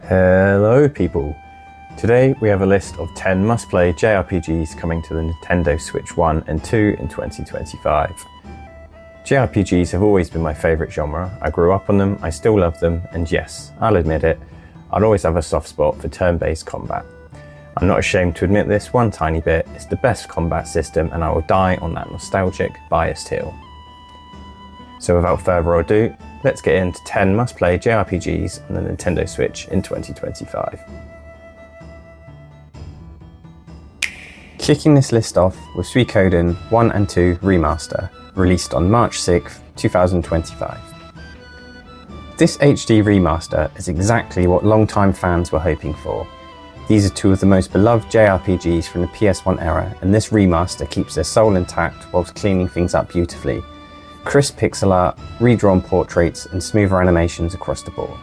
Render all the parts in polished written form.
Hello people! Today we have a list of 10 must-play JRPGs coming to the Nintendo Switch 1 and 2 in 2025. JRPGs have always been my favourite genre. I grew up on them, I still love them, and yes, I'll admit it, I'll always have a soft spot for turn-based combat. I'm not ashamed to admit this one tiny bit, it's the best combat system and I will die on that nostalgic, biased hill. So without further ado, let's get into 10 must-play JRPGs on the Nintendo Switch in 2025. Kicking this list off with Suikoden 1 and 2 Remaster, released on March 6, 2025. This HD remaster is exactly what longtime fans were hoping for. These are two of the most beloved JRPGs from the PS1 era, and this remaster keeps their soul intact whilst cleaning things up beautifully. Crisp pixel art, redrawn portraits, and smoother animations across the board.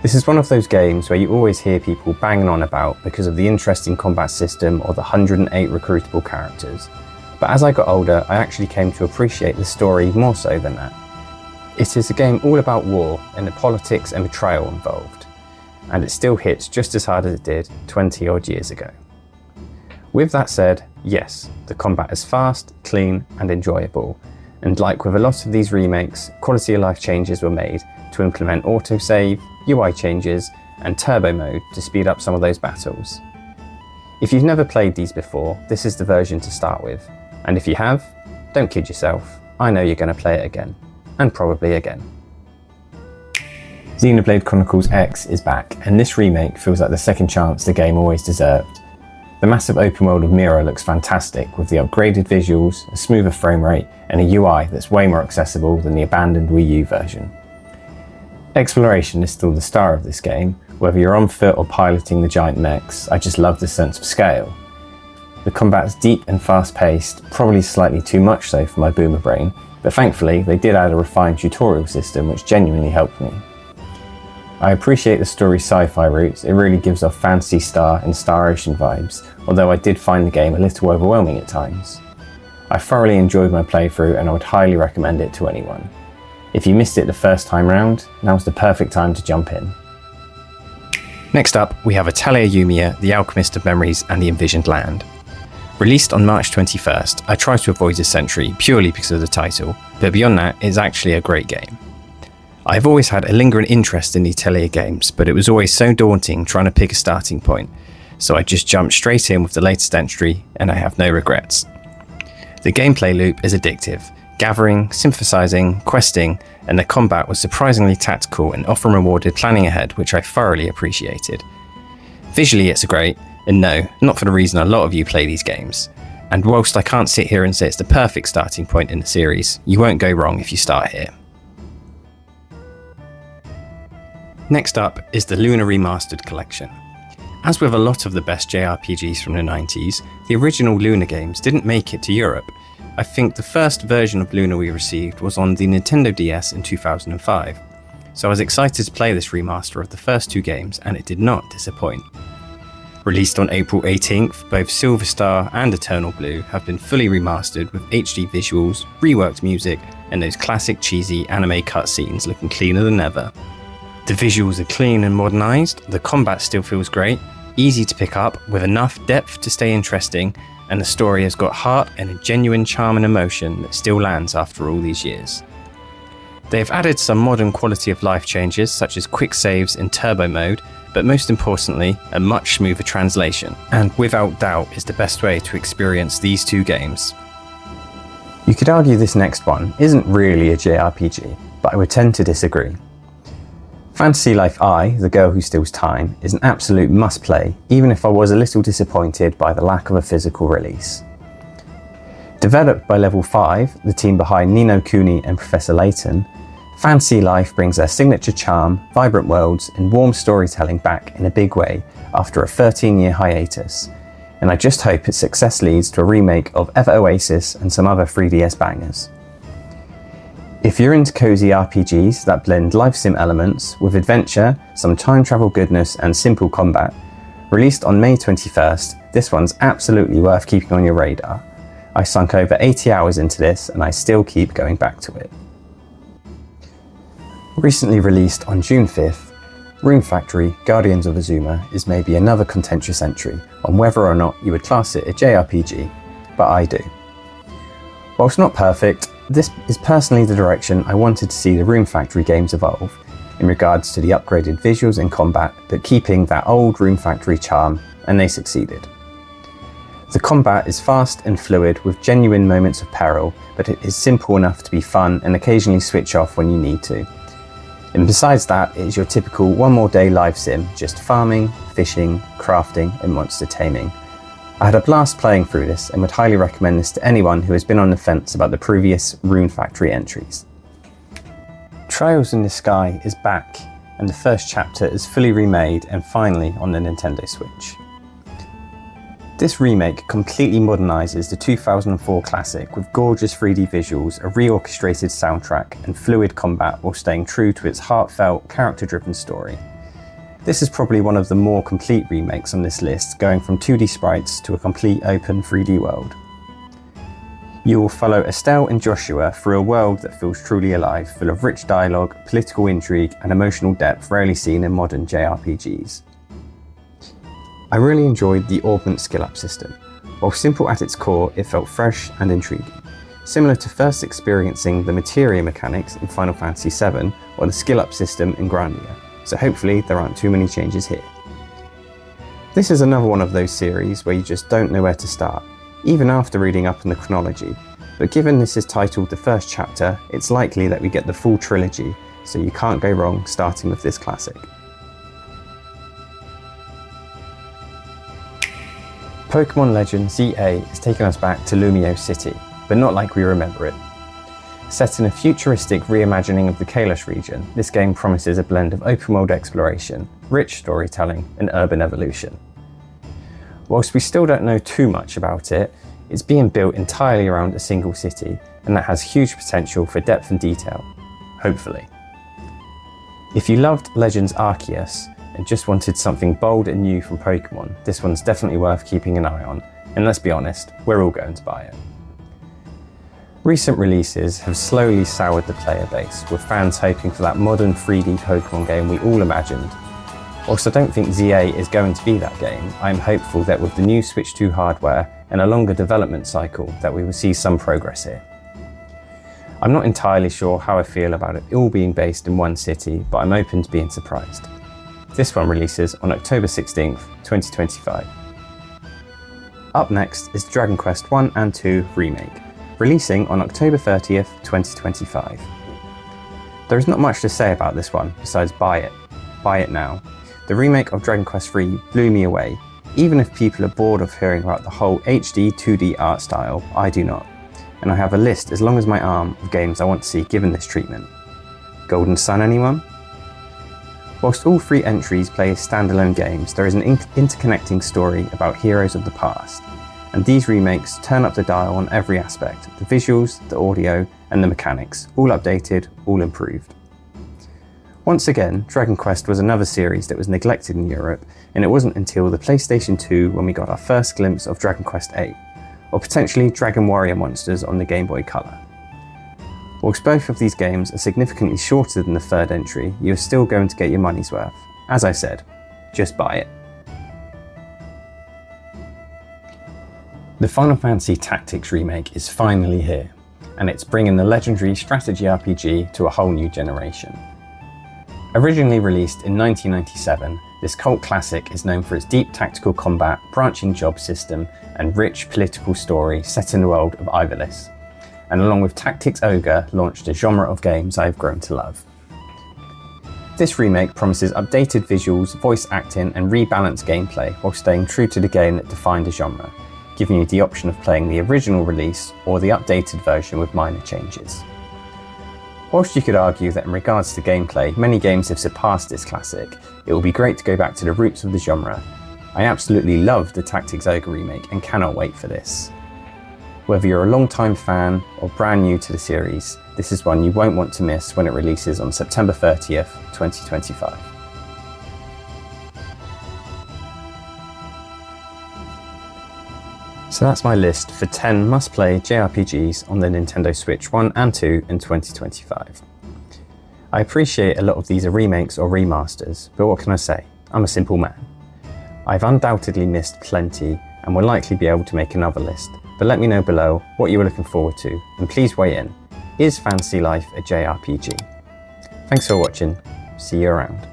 This is one of those games where you always hear people banging on about because of the interesting combat system or the 108 recruitable characters. But as I got older, I actually came to appreciate the story more so than that. It is a game all about war and the politics and betrayal involved, and it still hits just as hard as it did 20 odd years ago. With that said, yes, the combat is fast, clean, and enjoyable, and like with a lot of these remakes, quality of life changes were made to implement autosave, UI changes, and turbo mode to speed up some of those battles. If you've never played these before, this is the version to start with, and if you have, don't kid yourself, I know you're going to play it again, and probably again. Xenoblade Chronicles X is back, and this remake feels like the second chance the game always deserved. The massive open world of Mira looks fantastic with the upgraded visuals, a smoother frame rate, and a UI that's way more accessible than the abandoned Wii U version. Exploration is still the star of this game. Whether you're on foot or piloting the giant mechs, I just love the sense of scale. The combat's deep and fast paced, probably slightly too much so for my boomer brain, but thankfully they did add a refined tutorial system which genuinely helped me. I appreciate the story's sci-fi roots, it really gives off Phantasy Star and Star Ocean vibes, although I did find the game a little overwhelming at times. I thoroughly enjoyed my playthrough and I would highly recommend it to anyone. If you missed it the first time round, now's the perfect time to jump in. Next up, we have Atelier Yumiya, The Alchemist of Memories and the Envisioned Land. Released on March 21st, I tried to avoid this entry purely because of the title, but beyond that, it's actually a great game. I've always had a lingering interest in the Atelier games, but it was always so daunting trying to pick a starting point, so I just jumped straight in with the latest entry, and I have no regrets. The gameplay loop is addictive, gathering, synthesizing, questing, and the combat was surprisingly tactical and often rewarded planning ahead, which I thoroughly appreciated. Visually it's great, and no, not for the reason a lot of you play these games. And whilst I can't sit here and say it's the perfect starting point in the series, you won't go wrong if you start here. Next up is the Luna Remastered Collection. As with a lot of the best JRPGs from the 90s, the original Luna games didn't make it to Europe. I think the first version of Luna we received was on the Nintendo DS in 2005, so I was excited to play this remaster of the first two games and it did not disappoint. Released on April 18th, both Silver Star and Eternal Blue have been fully remastered with HD visuals, reworked music, and those classic cheesy anime cutscenes looking cleaner than ever. The visuals are clean and modernised, the combat still feels great, easy to pick up with enough depth to stay interesting, and the story has got heart and a genuine charm and emotion that still lands after all these years. They have added some modern quality of life changes such as quick saves in turbo mode, but most importantly, a much smoother translation, and without doubt is the best way to experience these two games. You could argue this next one isn't really a JRPG, but I would tend to disagree. Fantasy Life I, The Girl Who Steals Time, is an absolute must-play, even if I was a little disappointed by the lack of a physical release. Developed by Level 5, the team behind Ni no Kuni and Professor Layton, Fantasy Life brings their signature charm, vibrant worlds, and warm storytelling back in a big way after a 13-year hiatus, and I just hope its success leads to a remake of Ever Oasis and some other 3DS bangers. If you're into cozy RPGs that blend life sim elements with adventure, some time travel goodness and simple combat, released on May 21st, this one's absolutely worth keeping on your radar. I sunk over 80 hours into this and I still keep going back to it. Recently released on June 5th, Rune Factory Guardians of Azuma is maybe another contentious entry on whether or not you would class it a JRPG, but I do. Whilst not perfect, this is personally the direction I wanted to see the Rune Factory games evolve, in regards to the upgraded visuals and combat, but keeping that old Rune Factory charm, and they succeeded. The combat is fast and fluid with genuine moments of peril, but it is simple enough to be fun and occasionally switch off when you need to. And besides that, it is your typical one more day live sim, just farming, fishing, crafting and monster taming. I had a blast playing through this and would highly recommend this to anyone who has been on the fence about the previous Rune Factory entries. Trails in the Sky is back, and the first chapter is fully remade and finally on the Nintendo Switch. This remake completely modernises the 2004 classic with gorgeous 3D visuals, a reorchestrated soundtrack and fluid combat while staying true to its heartfelt, character-driven story. This is probably one of the more complete remakes on this list, going from 2D sprites to a complete open 3D world. You will follow Estelle and Joshua through a world that feels truly alive, full of rich dialogue, political intrigue and emotional depth rarely seen in modern JRPGs. I really enjoyed the augment skill up system. While simple at its core, it felt fresh and intriguing, similar to first experiencing the materia mechanics in Final Fantasy VII or the skill up system in Grandia, so hopefully there aren't too many changes here. This is another one of those series where you just don't know where to start, even after reading up on the chronology, but given this is titled the first chapter, it's likely that we get the full trilogy, so you can't go wrong starting with this classic. Pokemon Legend ZA has taken us back to Lumio City, but not like we remember it. Set in a futuristic reimagining of the Kalos region, this game promises a blend of open world exploration, rich storytelling and urban evolution. Whilst we still don't know too much about it, it's being built entirely around a single city, and that has huge potential for depth and detail, hopefully. If you loved Legends Arceus and just wanted something bold and new from Pokemon, this one's definitely worth keeping an eye on, and let's be honest, we're all going to buy it. Recent releases have slowly soured the player base, with fans hoping for that modern 3D Pokemon game we all imagined. Whilst I don't think ZA is going to be that game, I am hopeful that with the new Switch 2 hardware and a longer development cycle that we will see some progress here. I'm not entirely sure how I feel about it all being based in one city, but I'm open to being surprised. This one releases on October 16th, 2025. Up next is Dragon Quest 1 and 2 Remake, releasing on October 30th, 2025. There is not much to say about this one besides buy it. Buy it now. The remake of Dragon Quest 3 blew me away. Even if people are bored of hearing about the whole HD 2D art style, I do not. And I have a list as long as my arm of games I want to see given this treatment. Golden Sun, anyone? Whilst all three entries play as standalone games, there is an interconnecting story about heroes of the past, and these remakes turn up the dial on every aspect, the visuals, the audio, and the mechanics, all updated, all improved. Once again, Dragon Quest was another series that was neglected in Europe, and it wasn't until the PlayStation 2 when we got our first glimpse of Dragon Quest 8, or potentially Dragon Warrior monsters on the Game Boy Color. Whilst both of these games are significantly shorter than the third entry, you're still going to get your money's worth. As I said, just buy it. The Final Fantasy Tactics remake is finally here, and it's bringing the legendary strategy RPG to a whole new generation. Originally released in 1997, this cult classic is known for its deep tactical combat, branching job system, and rich political story set in the world of Ivalice, and along with Tactics Ogre, launched a genre of games I have grown to love. This remake promises updated visuals, voice acting, and rebalanced gameplay while staying true to the game that defined the genre, giving you the option of playing the original release or the updated version with minor changes. Whilst you could argue that in regards to gameplay, many games have surpassed this classic, it will be great to go back to the roots of the genre. I absolutely love the Tactics Ogre remake and cannot wait for this. Whether you're a long-time fan or brand new to the series, this is one you won't want to miss when it releases on September 30th, 2025. So that's my list for 10 must-play JRPGs on the Nintendo Switch 1 and 2 in 2025. I appreciate a lot of these are remakes or remasters, but what can I say? I'm a simple man. I've undoubtedly missed plenty and will likely be able to make another list, but let me know below what you were looking forward to, and please weigh in. Is Fantasy Life a JRPG? Thanks for watching, see you around.